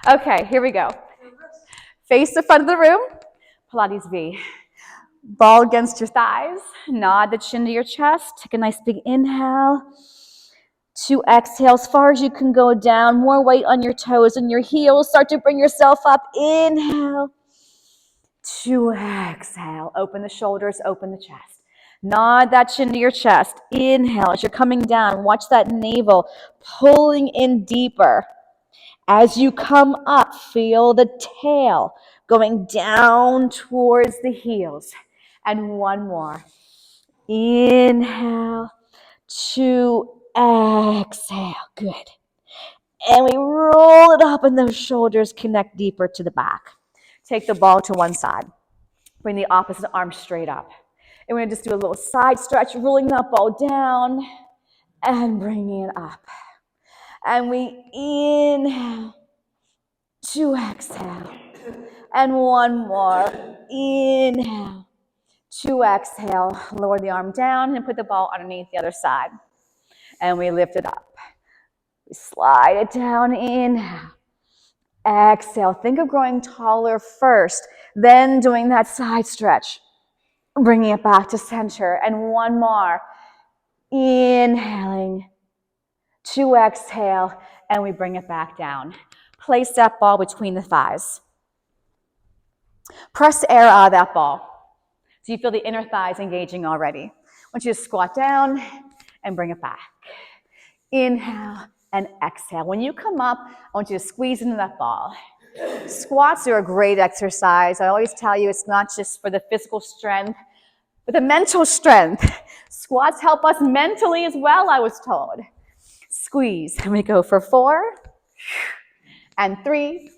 Okay, here we go. Face the front of the room, Pilates V. Ball against your thighs, nod the chin to your chest, take a nice big inhale. 2 exhale as far as you can go down, more weight on your toes and your heels. Start to bring yourself up, inhale. 2 exhale, open the shoulders, open the chest. Nod that chin to your chest, inhale. As you're coming down, watch that navel pulling in deeper. As you come up, feel the tail going down towards the heels. And one more. Inhale, 2, exhale. Good. And we roll it up and those shoulders connect deeper to the back. Take the ball to one side. Bring the opposite arm straight up. And we're going to just do a little side stretch, rolling that ball down and bringing it up. And we inhale, 2 exhale. And one more. Inhale, 2 exhale. Lower the arm down and put the ball underneath the other side. And we lift it up. We slide it down. Inhale. Exhale. Think of growing taller first, then doing that side stretch. Bringing it back to center. And one more. Inhaling. 2 exhale. And we bring it back down. Place that ball between the thighs. Press air out of that ball. So you feel the inner thighs engaging already. I want you to squat down and bring it back. Inhale and exhale. When you come up, I want you to squeeze into that ball. Squats are a great exercise. I always tell you it's not just for the physical strength, but the mental strength. Squats help us mentally as well, I was told. Squeeze. And we go for 4 and 3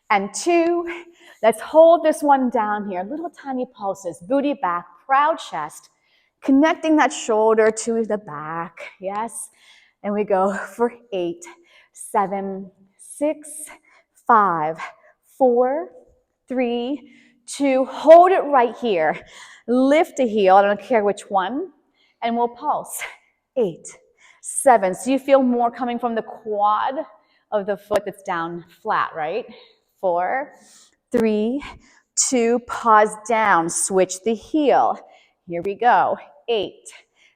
and 2. Let's hold this one down here. Little tiny pulses. Booty back, proud chest. Connecting that shoulder to the back. Yes. And we go for 8, 7, 6, 5, 4, 3, 2. Hold it right here. Lift a heel. I don't care which one. And we'll pulse. 8, 7. So you feel more coming from the quad of the foot that's down flat, right? 4, 3, 2, pause down, switch the heel. Here we go. 8,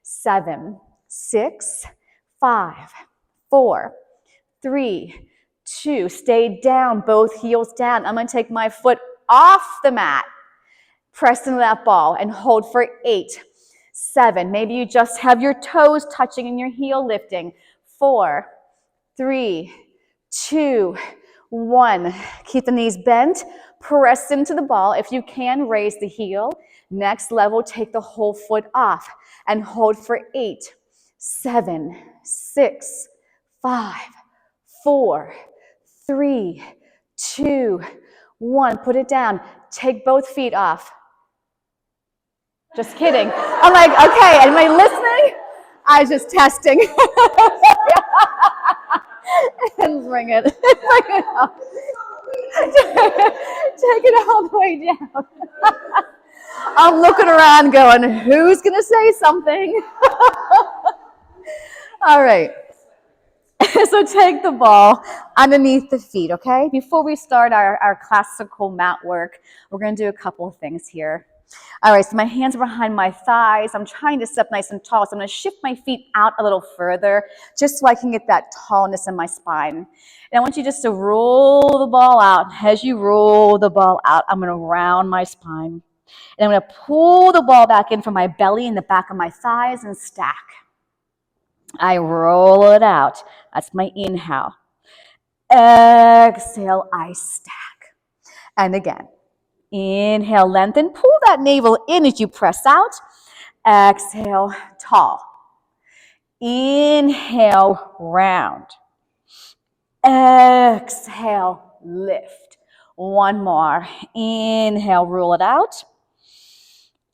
7, 6, 5, 4, 3, 2. Stay down, both heels down. I'm going to take my foot off the mat. Press into that ball and hold for 8, 7. Maybe you just have your toes touching and your heel lifting. 4, 3, 2, 1. Keep the knees bent. Press into the ball. If you can, raise the heel. Next level, take the whole foot off and hold for 8, 7, 6, 5, 4, 3, 2, 1. Put it down. Take both feet off. Just kidding. I'm like, okay, am I listening? I was just testing. And bring it. Bring it up. Take it all the way down. I'm looking around going, who's going to say something? All right. So take the ball underneath the feet, okay? Before we start our classical mat work, we're going to do a couple of things here. All right, so my hands are behind my thighs. I'm trying to step nice and tall, so I'm going to shift my feet out a little further just so I can get that tallness in my spine. And I want you just to roll the ball out. As you roll the ball out, I'm going to round my spine. And I'm going to pull the ball back in from my belly and the back of my thighs and stack. I roll it out. That's my inhale. Exhale, I stack. And again. Inhale, lengthen. Pull that navel in as you press out. Exhale, tall. Inhale, round. Exhale, lift. One more. Inhale, roll it out.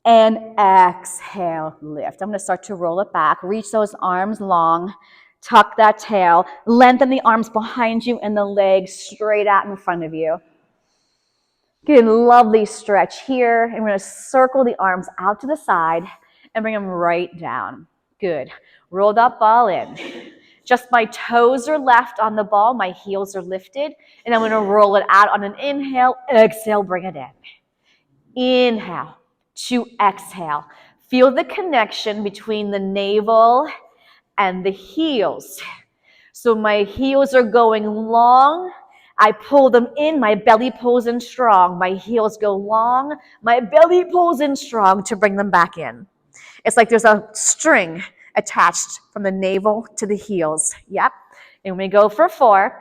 And exhale, lift. I'm going to start to roll it back. Reach those arms long. Tuck that tail. Lengthen the arms behind you and the legs straight out in front of you. Get a lovely stretch here. And we're going to circle the arms out to the side and bring them right down. Good. Roll that ball in. Just my toes are left on the ball, my heels are lifted, and I'm gonna roll it out on an inhale, exhale, bring it in. Inhale to exhale. Feel the connection between the navel and the heels. So my heels are going long. I pull them in, my belly pulls in strong. My heels go long, my belly pulls in strong to bring them back in. It's like there's a string attached from the navel to the heels. Yep. And we go for 4.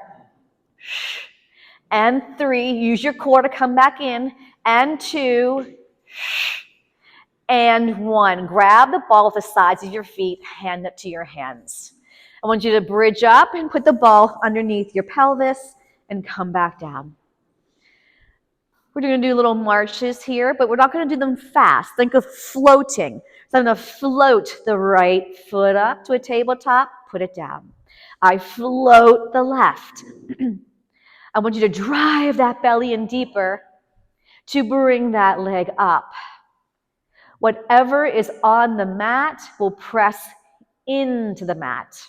And 3. Use your core to come back in. And 2. And 1. Grab the ball with the sides of your feet, hand it to your hands. I want you to bridge up and put the ball underneath your pelvis and come back down. We're going to do little marches here, but we're not going to do them fast. Think of floating. So I'm going to float the right foot up to a tabletop, put it down. I float the left. I want you to drive that belly in deeper to bring that leg up. Whatever is on the mat will press into the mat.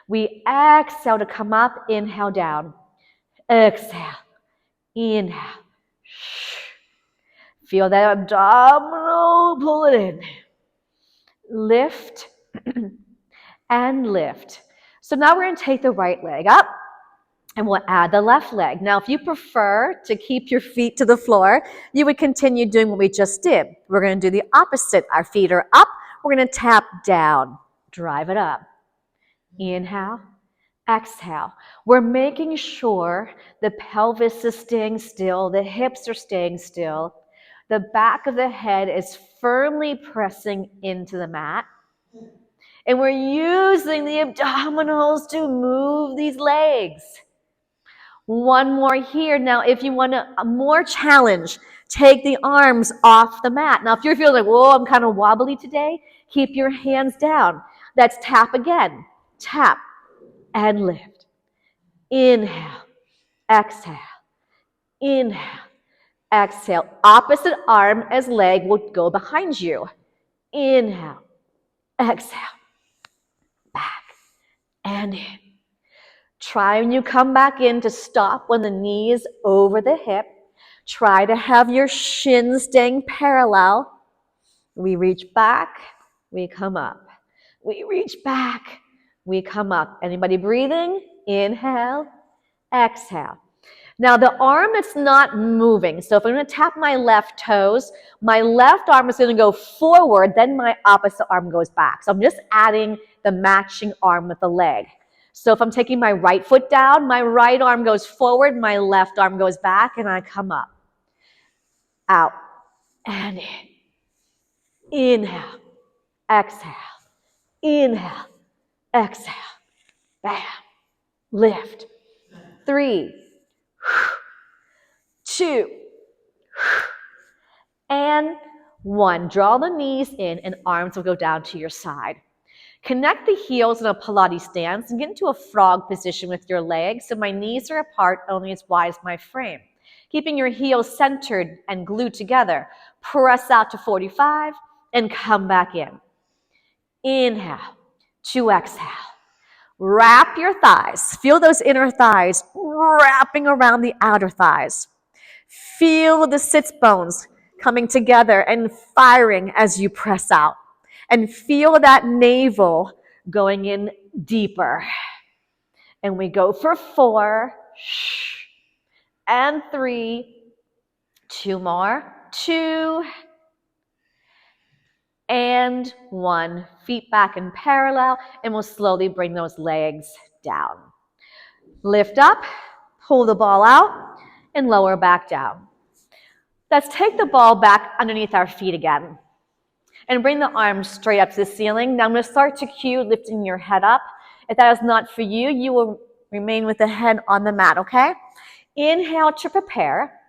We exhale to come up, inhale down. Exhale, inhale. Feel that abdominal, pull it in. Lift and lift. So now we're going to take the right leg up and we'll add the left leg. Now, if you prefer to keep your feet to the floor, you would continue doing what we just did. We're going to do the opposite. Our feet are up. We're going to tap down. Drive it up. Inhale, exhale. We're making sure the pelvis is staying still, the hips are staying still, the back of the head is firmly pressing into the mat, and we're using the abdominals to move these legs. One more here. Now, if you want a more challenge, take the arms off the mat. Now, if you're feeling like, whoa, I'm kind of wobbly today, keep your hands down. Let's tap again. Tap and lift. Inhale, exhale, inhale, exhale. Opposite arm as leg will go behind you. Inhale, exhale, back and in. Try when you come back in to stop when the knee is over the hip. Try to have your shins staying parallel. We reach back, we come up. We reach back, we come up. Anybody breathing? Inhale, exhale. Now the arm that's not moving, so if I'm going to tap my left toes, my left arm is going to go forward, then my opposite arm goes back. So I'm just adding the matching arm with the leg. So if I'm taking my right foot down, my right arm goes forward, my left arm goes back, and I come up. Out and in. Inhale, exhale. Inhale, exhale. Bam. Lift. 3, 2, and 1. Draw the knees in and arms will go down to your side. Connect the heels in a Pilates stance and get into a frog position with your legs so my knees are apart only as wide as my frame. Keeping your heels centered and glued together. Press out to 45 and come back in. Inhale to exhale. Wrap your thighs. Feel those inner thighs wrapping around the outer thighs. Feel the sits bones coming together and firing as you press out. And feel that navel going in deeper. And we go for 4, and 3, 2 more, 2, and 1. Feet back in parallel, and we'll slowly bring those legs down. Lift up, pull the ball out, and lower back down. Let's take the ball back underneath our feet again. And bring the arms straight up to the ceiling. Now I'm going to start to cue lifting your head up. If that is not for you, you will remain with the head on the mat, okay? Inhale to prepare.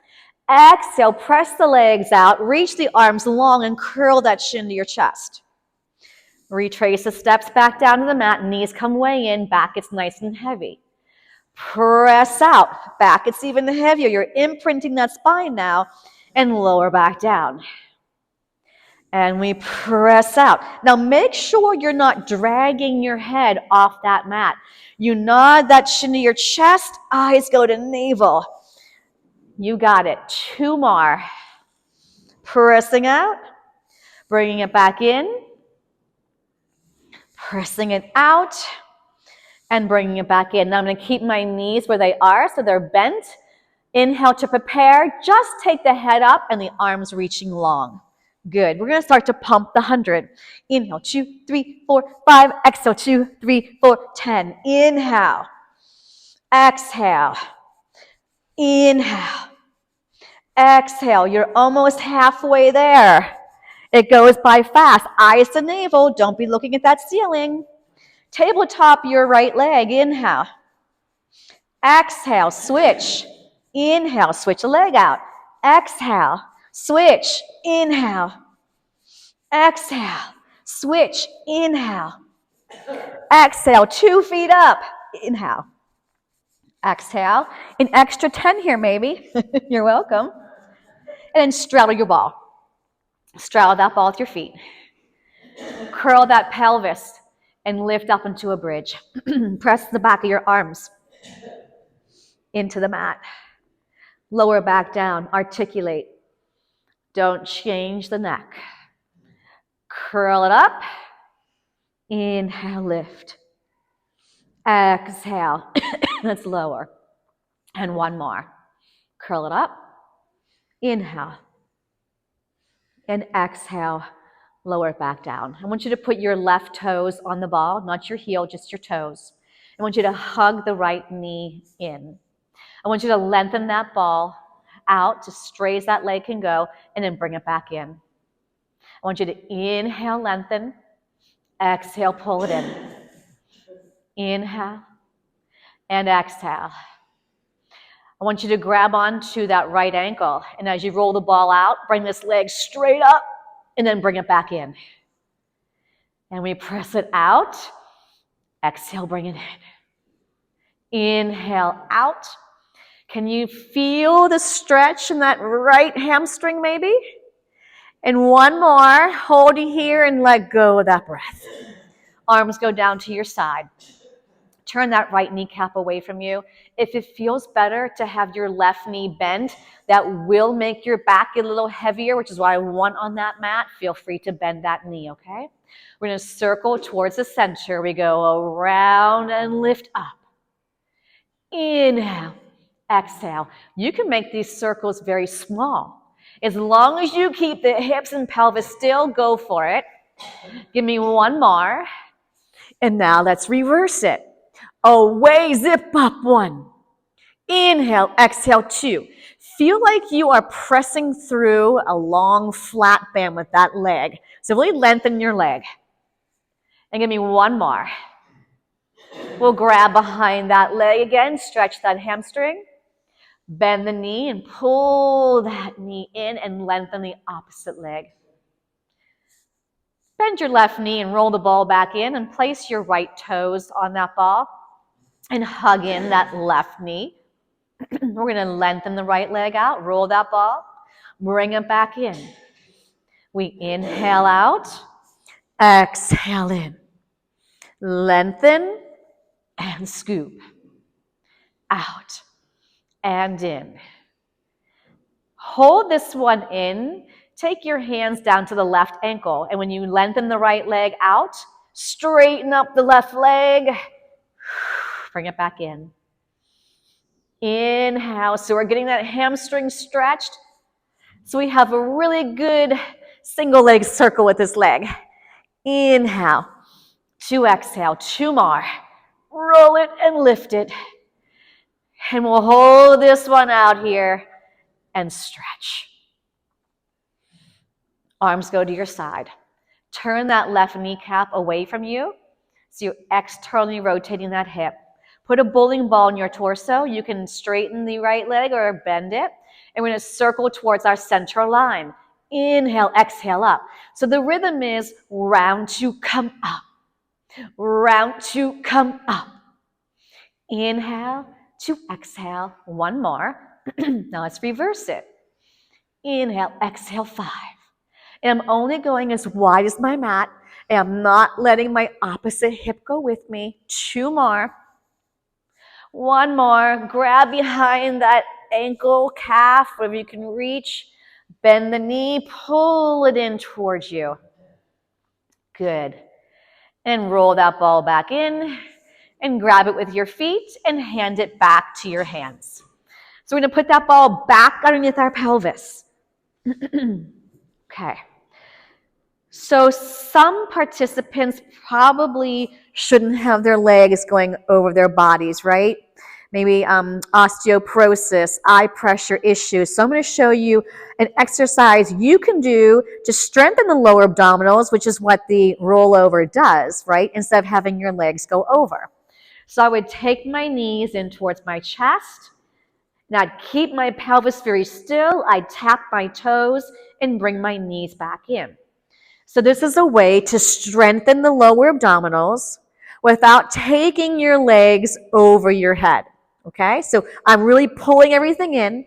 Exhale, press the legs out. Reach the arms long and curl that shin to your chest. Retrace the steps back down to the mat. Knees come way in. Back gets nice and heavy. Press out. Back gets even heavier. You're imprinting that spine now. And lower back down. And we press out. Now make sure you're not dragging your head off that mat. You nod that chin to your chest, eyes go to navel. You got it. 2 more. Pressing out, bringing it back in, pressing it out, and bringing it back in. Now I'm going to keep my knees where they are so they're bent. Inhale to prepare. Just take the head up and the arms reaching long. Good. We're going to start to pump the 100. Inhale, 2, 3, 4, 5. Exhale, 2, 3, 4, 10. Inhale. Exhale. Inhale. Exhale. You're almost halfway there. It goes by fast. Eyes to navel. Don't be looking at that ceiling. Tabletop your right leg. Inhale. Exhale. Switch. Inhale. Switch a leg out. Exhale. Switch. Inhale. Exhale. Switch. Inhale. Exhale. 2 feet up. Inhale. Exhale. An extra 10 here maybe. You're welcome. And then straddle your ball. Straddle that ball with your feet. Curl that pelvis and lift up into a bridge. Press the back of your arms into the mat. Lower back down. Articulate. Don't change the neck. Curl it up. Inhale, lift. Exhale. Let's lower. And 1 more. Curl it up. Inhale. And exhale. Lower it back down. I want you to put your left toes on the ball, not your heel, just your toes. I want you to hug the right knee in. I want you to lengthen that ball out to straight as that leg can go, and then bring it back in. I want you to inhale, lengthen. Exhale, pull it in. Inhale and exhale. I want you to grab onto that right ankle, and as you roll the ball out, bring this leg straight up, and then bring it back in. And we press it out. Exhale, bring it in. Inhale, out. Can you feel the stretch in that right hamstring maybe? And 1 more. Hold it here and let go of that breath. Arms go down to your side. Turn that right kneecap away from you. If it feels better to have your left knee bent, that will make your back get a little heavier, which is what I want on that mat. Feel free to bend that knee, okay? We're going to circle towards the center. We go around and lift up. Inhale, exhale. You can make these circles very small. As long as you keep the hips and pelvis still, go for it. Give me 1 more. And now let's reverse it. Away, zip up 1. Inhale, exhale 2. Feel like you are pressing through a long flat band with that leg. So really lengthen your leg. And give me 1 more. We'll grab behind that leg again, stretch that hamstring. Bend the knee and pull that knee in and lengthen the opposite leg. Bend your left knee and roll the ball back in and place your right toes on that ball and hug in that left knee. We're going to lengthen the right leg out, roll that ball, bring it back in. We inhale out, exhale in. Lengthen and scoop. Out and in. Hold this one in. Take your hands down to the left ankle. And when you lengthen the right leg out, straighten up the left leg. Bring it back in. Inhale. So we're getting that hamstring stretched. So we have a really good single leg circle with this leg. Inhale. 2 exhale. 2 more. Roll it and lift it. And we'll hold this one out here and stretch. Arms go to your side. Turn that left kneecap away from you. So you're externally rotating that hip. Put a bowling ball in your torso. You can straighten the right leg or bend it. And we're going to circle towards our central line. Inhale, exhale up. So the rhythm is round 2, come up. Round 2, come up. Inhale, 2, exhale. 1 more. Now let's reverse it. Inhale, exhale, 5. And I'm only going as wide as my mat, and I'm not letting my opposite hip go with me. 2 more. 1 more. Grab behind that ankle, calf, wherever you can reach. Bend the knee, pull it in towards you. Good. And roll that ball back in and grab it with your feet and hand it back to your hands. So we're going to put that ball back underneath our pelvis. Okay. So some participants probably shouldn't have their legs going over their bodies, right? Maybe osteoporosis, eye pressure issues. So I'm going to show you an exercise you can do to strengthen the lower abdominals, which is what the rollover does, right? Instead of having your legs go over. So I would take my knees in towards my chest, and I'd keep my pelvis very still. I'd tap my toes and bring my knees back in. So this is a way to strengthen the lower abdominals without taking your legs over your head, okay? So I'm really pulling everything in,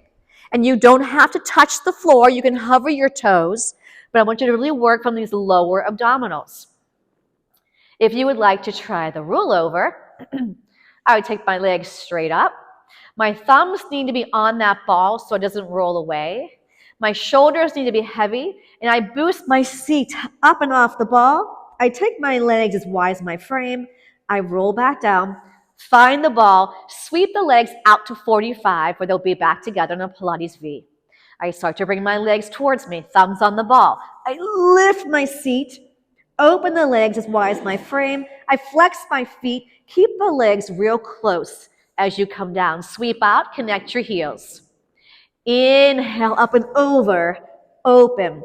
and you don't have to touch the floor. You can hover your toes, but I want you to really work from these lower abdominals. If you would like to try the rollover, I would take my legs straight up. My thumbs need to be on that ball so it doesn't roll away. My shoulders need to be heavy, and I boost my seat up and off the ball. I take my legs as wide as my frame. I roll back down, find the ball, sweep the legs out to 45, where they'll be back together in a Pilates V. I start to bring my legs towards me, thumbs on the ball. I lift my seat, open the legs as wide as my frame. I flex my feet, keep the legs real close as you come down. Sweep out, connect your heels. Inhale, up and over, open,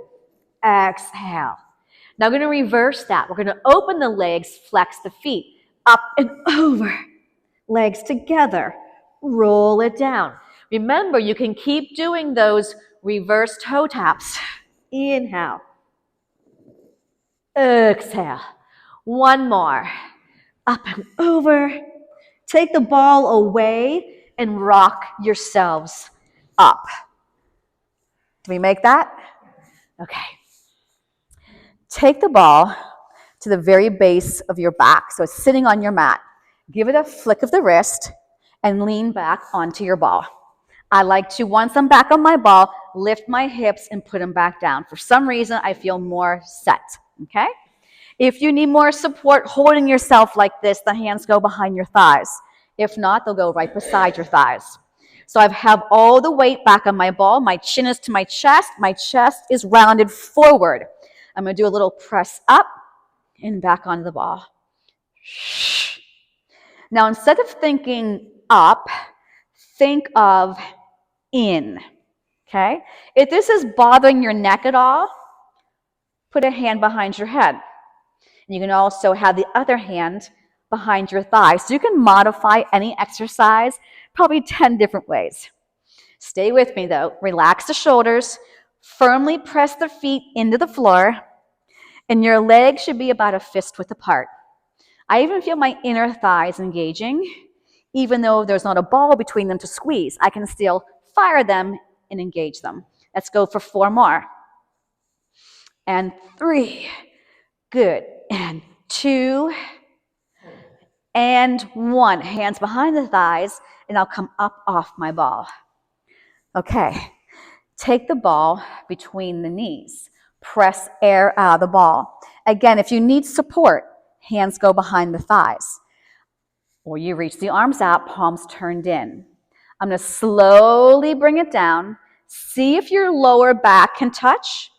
exhale. Now we're going to reverse that. We're going to open the legs, flex the feet, up and over, legs together, roll it down. Remember, you can keep doing those reverse toe taps. Inhale, exhale. 1 more, up and over. Take the ball away and rock yourselves up. Can we make that? Okay. Take the ball to the very base of your back. So it's sitting on your mat. Give it a flick of the wrist and lean back onto your ball. I like to, once I'm back on my ball, lift my hips and put them back down. For some reason, I feel more set, okay? If you need more support holding yourself like this, the hands go behind your thighs. If not, they'll go right beside your thighs. So I have all the weight back on my ball. My chin is to my chest. My chest is rounded forward. I'm going to do a little press up and back onto the ball. Now, instead of thinking up, think of in, okay? If this is bothering your neck at all, put a hand behind your head. And you can also have the other hand behind your thigh. So you can modify any exercise probably 10 different ways. Stay with me though. Relax the shoulders, firmly press the feet into the floor, and your legs should be about a fist width apart. I even feel my inner thighs engaging, even though there's not a ball between them to squeeze. I can still fire them and engage them. Let's go for 4 more. And 3. Good. And 2. And 1. Hands behind the thighs, and I'll come up off my ball. Okay. Take the ball between the knees. Press air out of the ball. Again, if you need support, hands go behind the thighs. Or you reach the arms out, palms turned in. I'm going to slowly bring it down. See if your lower back can touch.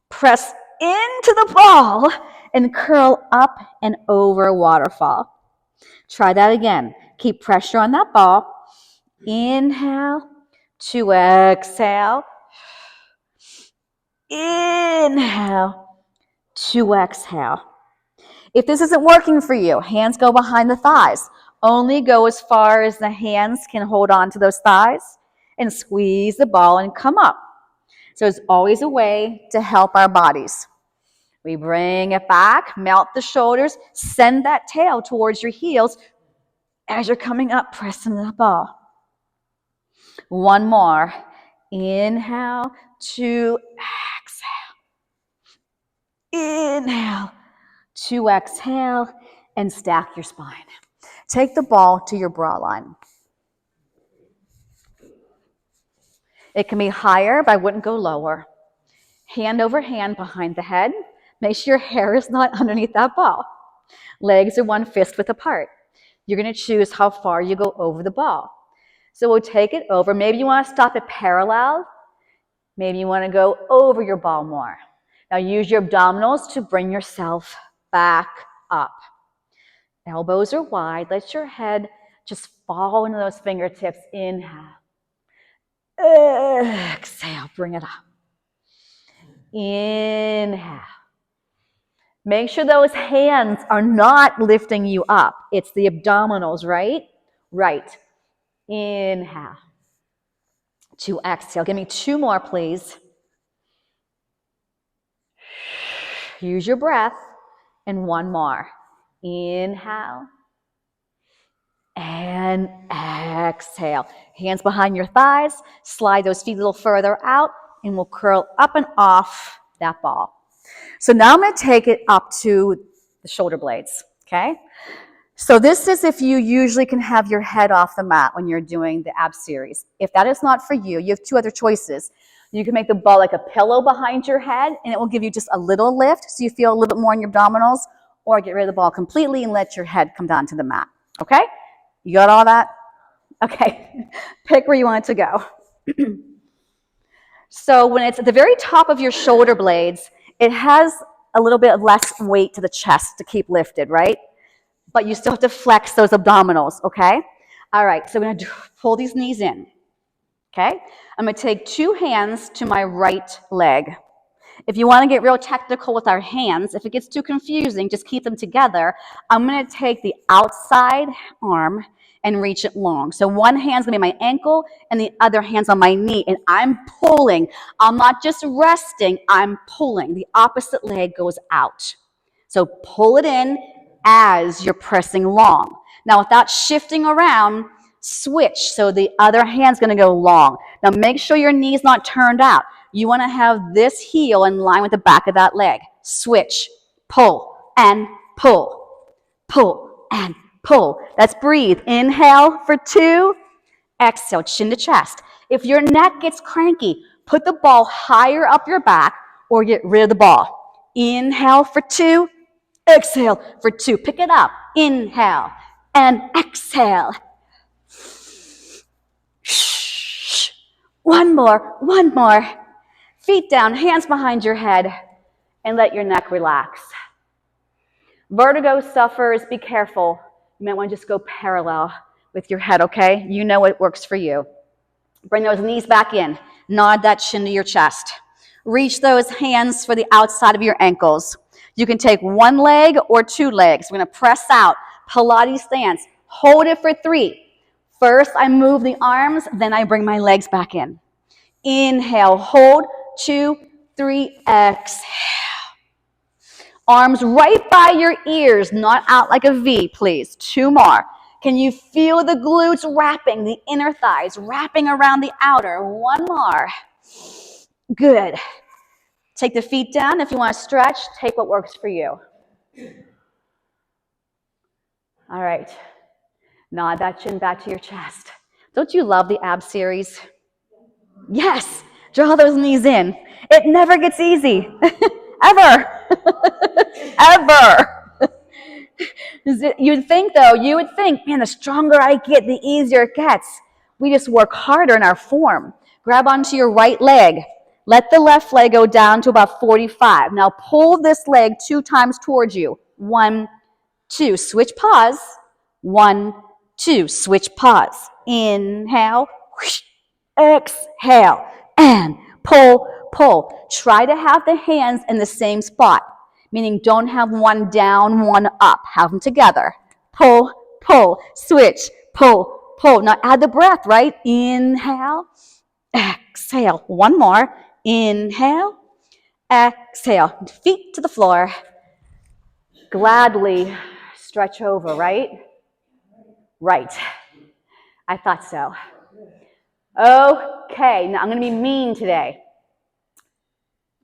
Press into the ball and curl up and over waterfall. Try that again. Keep pressure on that ball. Inhale to exhale. Inhale to exhale. If this isn't working for you, hands go behind the thighs. Only go as far as the hands can hold on to those thighs and squeeze the ball and come up. So it's always a way to help our bodies. We bring it back, melt the shoulders, send that tail towards your heels. As you're coming up, press into the ball. 1 more. Inhale to exhale. Inhale. 2 exhale, and stack your spine. Take the ball to your bra line. It can be higher, but I wouldn't go lower. Hand over hand behind the head. Make sure your hair is not underneath that ball. Legs are 1 fist width apart. You're going to choose how far you go over the ball. So we'll take it over. Maybe you want to stop it parallel. Maybe you want to go over your ball more. Now use your abdominals to bring yourself back up. Elbows are wide. Let your head just fall into those fingertips. Inhale. Exhale. Bring it up. Inhale. Make sure those hands are not lifting you up. It's the abdominals, right? Right. Inhale. 2 exhale. Give me 2 more, please. Use your breath. And 1 more. Inhale. And exhale. Hands behind your thighs. Slide those feet a little further out. And we'll curl up and off that ball. So now I'm going to take it up to the shoulder blades, okay? So this is if you usually can have your head off the mat when you're doing the ab series. If that is not for you, you have 2 other choices. You can make the ball like a pillow behind your head, and it will give you just a little lift so you feel a little bit more in your abdominals, or get rid of the ball completely and let your head come down to the mat, okay? You got all that? Okay. Pick where you want it to go. So when it's at the very top of your shoulder blades, it has a little bit of less weight to the chest to keep lifted, right? But you still have to flex those abdominals, okay? All right, so I'm going to pull these knees in, okay? I'm going to take 2 hands to my right leg. If you want to get real technical with our hands, if it gets too confusing, just keep them together. I'm going to take the outside arm and reach it long. So one hand's going to be my ankle and the other hand's on my knee, and I'm pulling. I'm not just resting, I'm pulling. The opposite leg goes out. So pull it in as you're pressing long. Now without shifting around, switch. So the other hand's going to go long. Now make sure your knee's not turned out. You want to have this heel in line with the back of that leg. Switch, pull, and pull. Pull, and pull. Let's breathe. Inhale for 2. Exhale, chin to chest. If your neck gets cranky, put the ball higher up your back or get rid of the ball. Inhale for 2. Exhale for 2. Pick it up. Inhale and exhale. One more. Feet down, hands behind your head, and let your neck relax. Vertigo sufferers, be careful. You might want to just go parallel with your head, okay? You know what works for you. Bring those knees back in. Nod that chin to your chest. Reach those hands for the outside of your ankles. You can take 1 leg or 2 legs. We're going to press out. Pilates stance. Hold it for 3. First, I move the arms, then I bring my legs back in. Inhale, hold, 2, 3, exhale. Arms right by your ears, not out like a V, please. 2 more. Can you feel the glutes wrapping, the inner thighs wrapping around the outer? 1 more. Good. Take the feet down. If you want to stretch, take what works for you. All right. Nod that chin back to your chest. Don't you love the ab series? Yes. Draw those knees in. It never gets easy. Ever. Ever. You would think, man, the stronger I get, the easier it gets. We just work harder in our form. Grab onto your right leg. Let the left leg go down to about 45. Now pull this leg 2 times towards you. 1, 2. Switch, pause. 1, 2. Switch, pause. Inhale. Whoosh. Exhale. And pull, pull. Try to have the hands in the same spot, meaning don't have one down, one up. Have them together. Pull, pull, switch, pull, pull. Now add the breath, right? Inhale, exhale. 1 more. Inhale, exhale. Feet to the floor. Gladly stretch over, right? Right. I thought so. Okay, now I'm going to be mean today.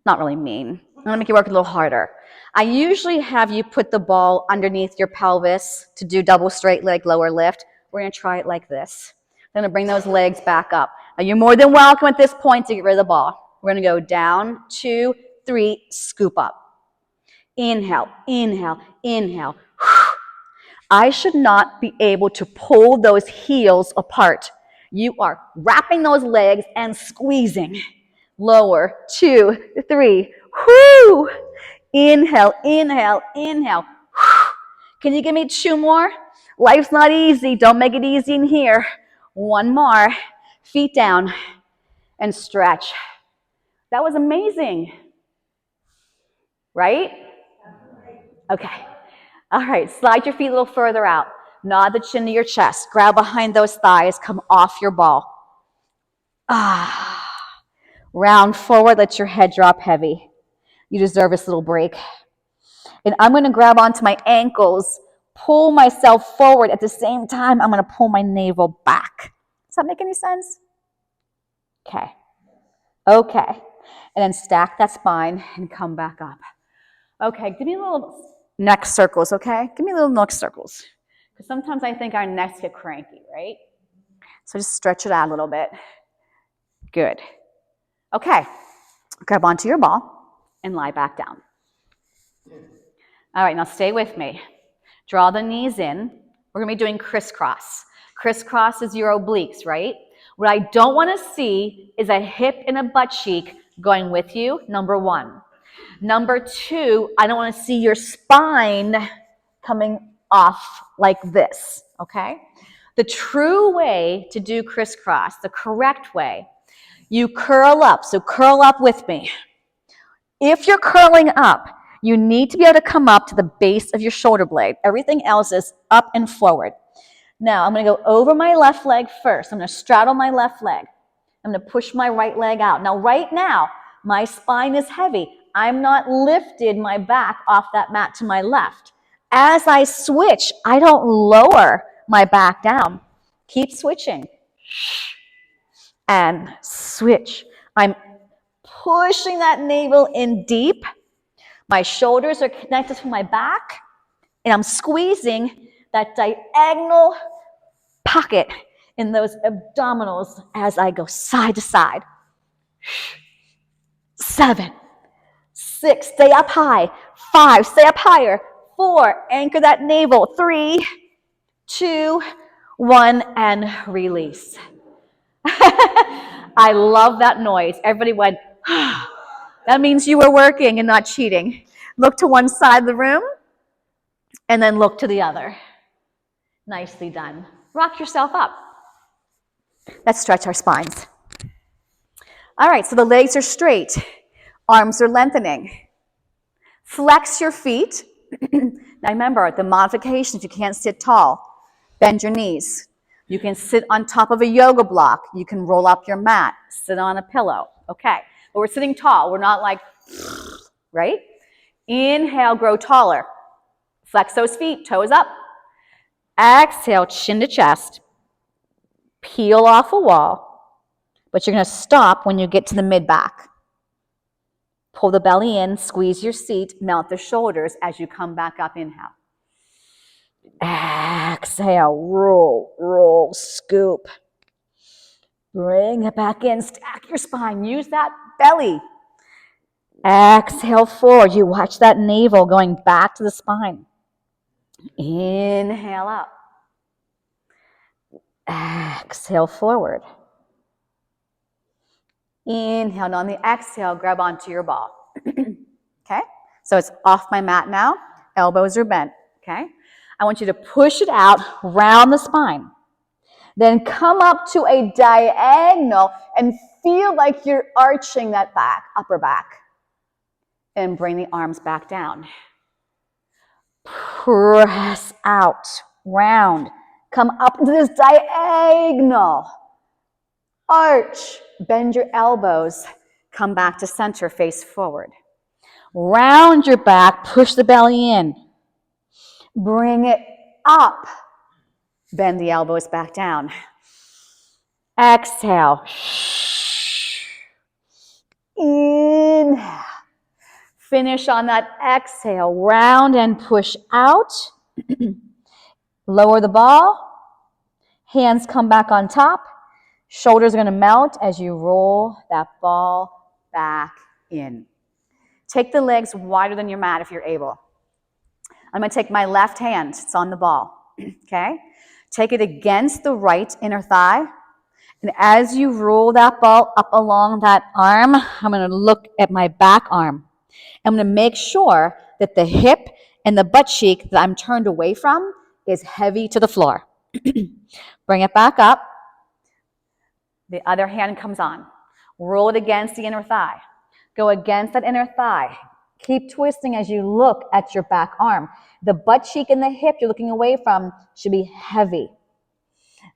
Not really mean. gonna make you work a little harder. I usually have you put the ball underneath your pelvis to do double straight leg lower lift. We're gonna try it like this. I'm gonna bring those legs back up. Now you're more than welcome at this point to get rid of the ball. We're gonna go down, 2, 3, scoop up. Inhale, inhale, inhale. I should not be able to pull those heels apart. You are wrapping those legs and squeezing. Lower, 2, 3, whoo! Inhale, inhale, inhale. Can you give me 2 more? Life's not easy. Don't make it easy in here. 1 more. Feet down and stretch. That was amazing. Right? Okay. All right. Slide your feet a little further out. Nod the chin to your chest. Grab behind those thighs. Come off your ball. Round forward. Let your head drop heavy. You deserve this little break. And I'm going to grab onto my ankles, pull myself forward. At the same time, I'm going to pull my navel back. Does that make any sense? Okay. Okay. And then stack that spine and come back up. Okay, give me a little neck circles, okay? Give me a little neck circles. Because sometimes I think our necks get cranky, right? So just stretch it out a little bit. Good. Okay. Grab onto your ball and lie back down. All right, now stay with me. Draw the knees in. We're going to be doing crisscross. Crisscross is your obliques, right? What I don't want to see is a hip and a butt cheek going with you, number 1. Number 2, I don't want to see your spine coming off like this, okay? The true way to do crisscross, the correct way, you curl up. So curl up with me. If you're curling up, you need to be able to come up to the base of your shoulder blade. Everything else is up and forward. Now, I'm going to go over my left leg first. I'm going to straddle my left leg. I'm going to push my right leg out. Now, right now, my spine is heavy. I'm not lifted my back off that mat to my left. As I switch, I don't lower my back down. Keep switching. And switch. I'm pushing that navel in deep. My shoulders are connected to my back, and I'm squeezing that diagonal pocket in those abdominals as I go side to side. 7, 6, stay up high. 5, stay up higher. 4, anchor that navel. 3, 2, 1, and release. I love that noise. Everybody went, that means you were working and not cheating. Look to one side of the room, and then look to the other. Nicely done. Rock yourself up. Let's stretch our spines. All right, so the legs are straight. Arms are lengthening. Flex your feet. Now remember, the modifications, you can't sit tall. Bend your knees. You can sit on top of a yoga block. You can roll up your mat. Sit on a pillow. Okay, but we're sitting tall. We're not like, right? Inhale, grow taller. Flex those feet, toes up. Exhale, chin to chest. Peel off a wall, but you're going to stop when you get to the mid-back. Pull the belly in, squeeze your seat, melt the shoulders as you come back up. Inhale. Exhale, roll, roll, scoop. Bring it back in, stack your spine, use that belly. Exhale forward, you watch that navel going back to the spine. Inhale up. Exhale forward. Inhale, and on the exhale, grab onto your ball. Okay? So it's off my mat now. Elbows are bent. Okay? I want you to push it out, round the spine. Then come up to a diagonal and feel like you're arching that back, upper back. And bring the arms back down. Press out, round. Come up into this diagonal. Arch, bend your elbows. Come back to center, face forward. Round your back, push the belly in. Bring it up. Bend the elbows back down. Exhale. Inhale. Finish on that exhale. Round and push out. Lower the ball. Hands come back on top. Shoulders are going to melt as you roll that ball back in. Take the legs wider than your mat if you're able. I'm going to take my left hand. It's on the ball. Okay? Take it against the right inner thigh. And as you roll that ball up along that arm, I'm going to look at my back arm. I'm going to make sure that the hip and the butt cheek that I'm turned away from is heavy to the floor. Bring it back up. The other hand comes on. Roll it against the inner thigh. Go against that inner thigh. Keep twisting as you look at your back arm. The butt cheek and the hip you're looking away from should be heavy.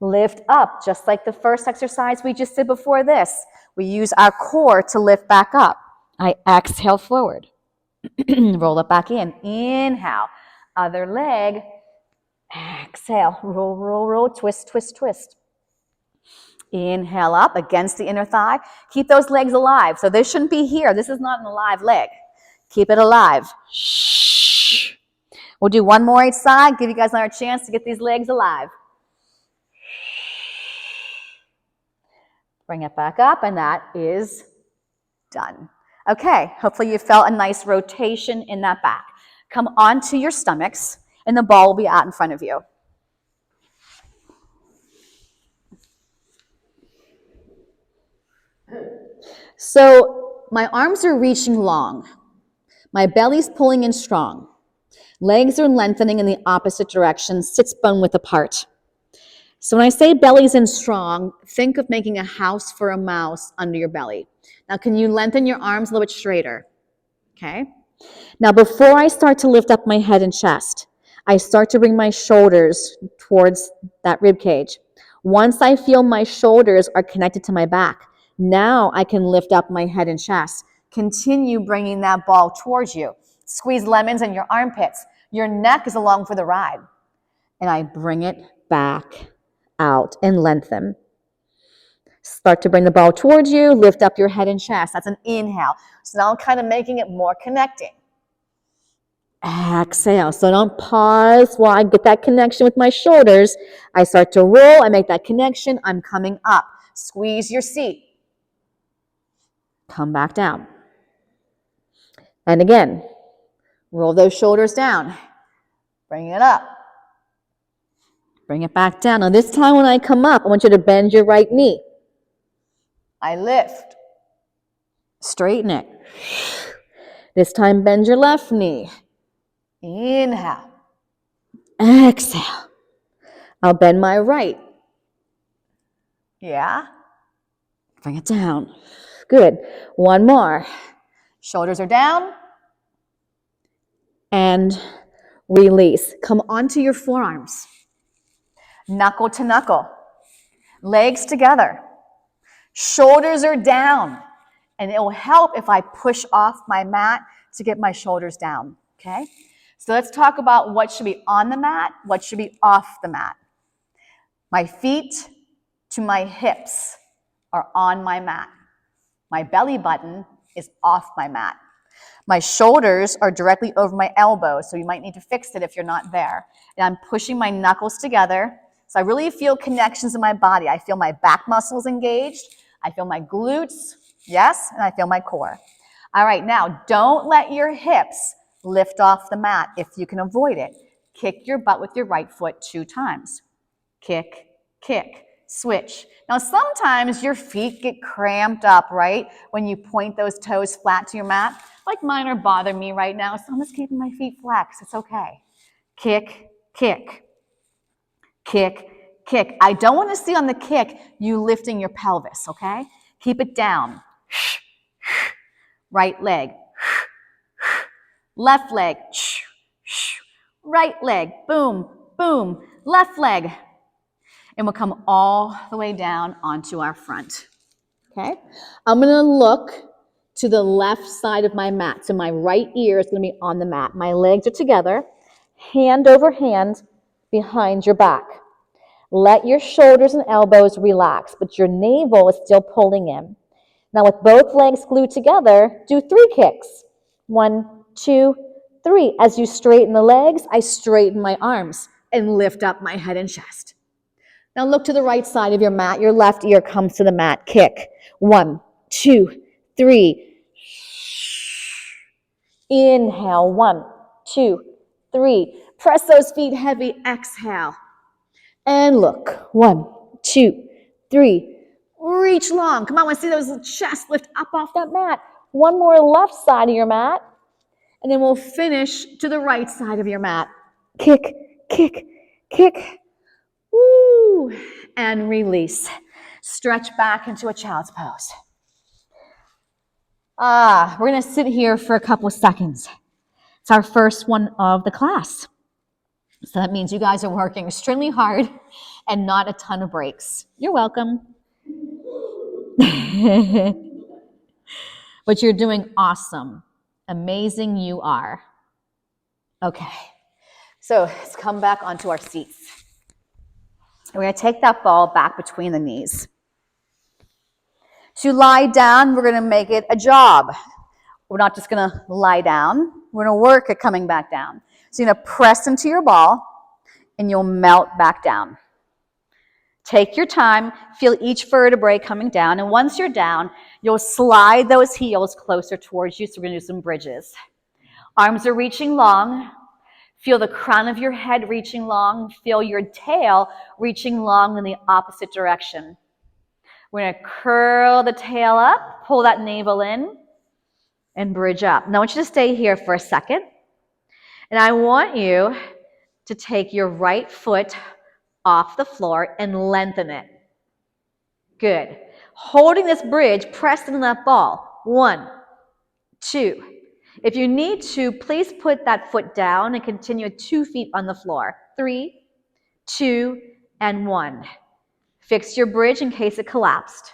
Lift up, just like the first exercise we just did before this. We use our core to lift back up. I exhale forward. Roll it back in. Inhale. Other leg. Exhale. Roll, roll, roll. Twist, twist, twist. Inhale up against the inner thigh. Keep those legs alive. So this shouldn't be here. This is not an alive leg. Keep it alive. Shh. We'll do one more each side. Give you guys another chance to get these legs alive. Bring it back up, and that is done. Okay, hopefully you felt a nice rotation in that back. Come onto your stomachs, and the ball will be out in front of you. So my arms are reaching long. My belly's pulling in strong. Legs are lengthening in the opposite direction, sits bone width apart. So when I say belly's in strong, think of making a house for a mouse under your belly. Now, can you lengthen your arms a little bit straighter? Okay. Now, before I start to lift up my head and chest, I start to bring my shoulders towards that rib cage. Once I feel my shoulders are connected to my back, now I can lift up my head and chest. Continue bringing that ball towards you. Squeeze lemons in your armpits. Your neck is along for the ride. And I bring it back out and lengthen. Start to bring the ball towards you. Lift up your head and chest. That's an inhale. So now I'm kind of making it more connecting. Exhale. So don't pause while I get that connection with my shoulders. I start to roll. I make that connection. I'm coming up. Squeeze your seat. Come back down. And again, roll those shoulders down. Bring it up. Bring it back down. Now this time when I come up, I want you to bend your right knee. I lift. Straighten it. This time bend your left knee. Inhale. Exhale. I'll bend my right. Yeah. Bring it down. Good. One more. Shoulders are down. And release. Come onto your forearms. Knuckle to knuckle. Legs together. Shoulders are down. And it will help if I push off my mat to get my shoulders down. Okay? So let's talk about what should be on the mat, what should be off the mat. My feet to my hips are on my mat. My belly button is off my mat. My shoulders are directly over my elbows, so you might need to fix it if you're not there. And I'm pushing my knuckles together, so I really feel connections in my body. I feel my back muscles engaged. I feel my glutes, yes, and I feel my core. All right, now don't let your hips lift off the mat if you can avoid it. Kick your butt with your right foot 2 times. Kick, kick, switch. Now, sometimes your feet get cramped up, right? When you point those toes flat to your mat. Like mine are bothering me right now, so I'm just keeping my feet flexed. It's okay. Kick, kick, kick, kick. I don't want to see on the kick you lifting your pelvis, okay? Keep it down. Right leg. Left leg. Right leg. Boom, boom. Left leg. And we'll come all the way down onto our front. Okay? I'm going to look to the left side of my mat. So my right ear is going to be on the mat. My legs are together, hand over hand behind your back. Let your shoulders and elbows relax, but your navel is still pulling in. Now with both legs glued together, do 3 kicks. 1, 2, 3. As you straighten the legs, I straighten my arms and lift up my head and chest. Now look to the right side of your mat. Your left ear comes to the mat. Kick. 1, 2, 3. Inhale. 1, 2, 3. Press those feet heavy. Exhale. And look. 1, 2, 3. Reach long. Come on, I want to see those chests lift up off that mat. One more left side of your mat. And then we'll finish to the right side of your mat. Kick, kick, kick. Woo. And release. Stretch back into a child's pose. We're going to sit here for a couple seconds. It's our first one of the class. So that means you guys are working extremely hard and not a ton of breaks. You're welcome. But you're doing awesome. Amazing you are. Okay. So let's come back onto our seats. We're going to take that ball back between the knees. To lie down, we're going to make it a job. We're not just going to lie down. We're going to work at coming back down. So you're going to press into your ball, and you'll melt back down. Take your time. Feel each vertebrae coming down. And once you're down, you'll slide those heels closer towards you. So we're going to do some bridges. Arms are reaching long. Feel the crown of your head reaching long. Feel your tail reaching long in the opposite direction. We're going to curl the tail up, pull that navel in, and bridge up. Now I want you to stay here for a second. And I want you to take your right foot off the floor and lengthen it. Good. Holding this bridge, press into that ball. 1, 2. If you need to, please put that foot down and continue 2 feet on the floor. 3, 2, and 1. Fix your bridge in case it collapsed.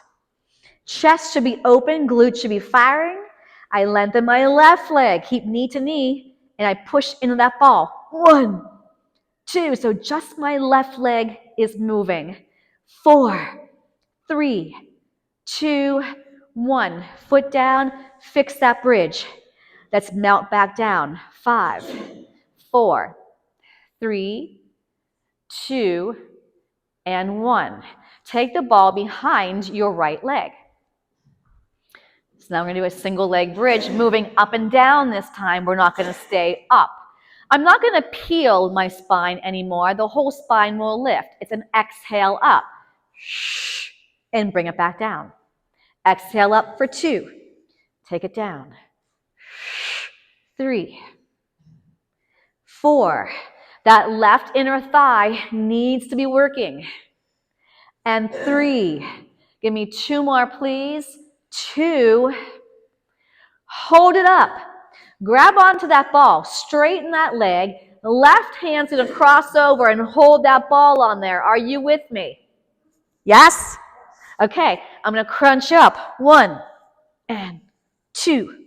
Chest should be open, glutes should be firing. I lengthen my left leg, keep knee to knee, and I push into that ball. 1, 2, so just my left leg is moving. 4, 3, 2, 1. Foot down, fix that bridge. Let's melt back down. 5, 4, 3, 2, and 1. Take the ball behind your right leg. So now we're going to do a single leg bridge, moving up and down this time. We're not going to stay up. I'm not going to peel my spine anymore. The whole spine will lift. It's an exhale up. And bring it back down. Exhale up for 2. Take it down. 3, 4. That left inner thigh needs to be working. And 3. Give me 2 more, please. 2. Hold it up. Grab onto that ball. Straighten that leg. The left hand's going to cross over and hold that ball on there. Are you with me? Yes? Okay. I'm going to crunch up. 1 and 2.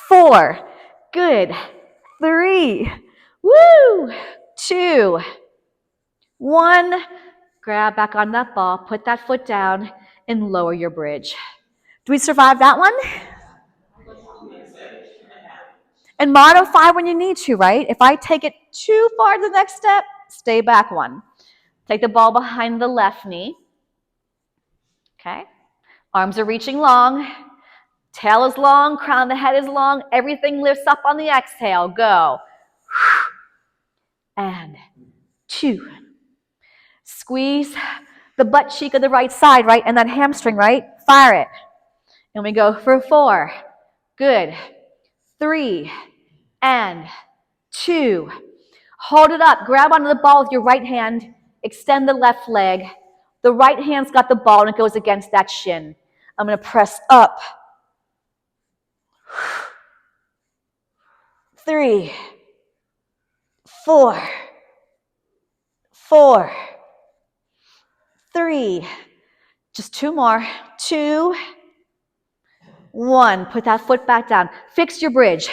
4. Good. 3. Woo! 2. 1. Grab back on that ball. Put that foot down and lower your bridge. Do we survive that one? And modify when you need to, right? If I take it too far to the next step, stay back 1. Take the ball behind the left knee. Okay. Arms are reaching long. Tail is long. Crown of the head is long. Everything lifts up on the exhale. Go. And 2. Squeeze the butt cheek of the right side, right? And that hamstring, right? Fire it. And we go for 4. Good. 3 and 2. Hold it up. Grab onto the ball with your right hand. Extend the left leg. The right hand's got the ball and it goes against that shin. I'm going to press up. 3, 4, 4, 3. Just 2 more. 2, 1. Put that foot back down. Fix your bridge.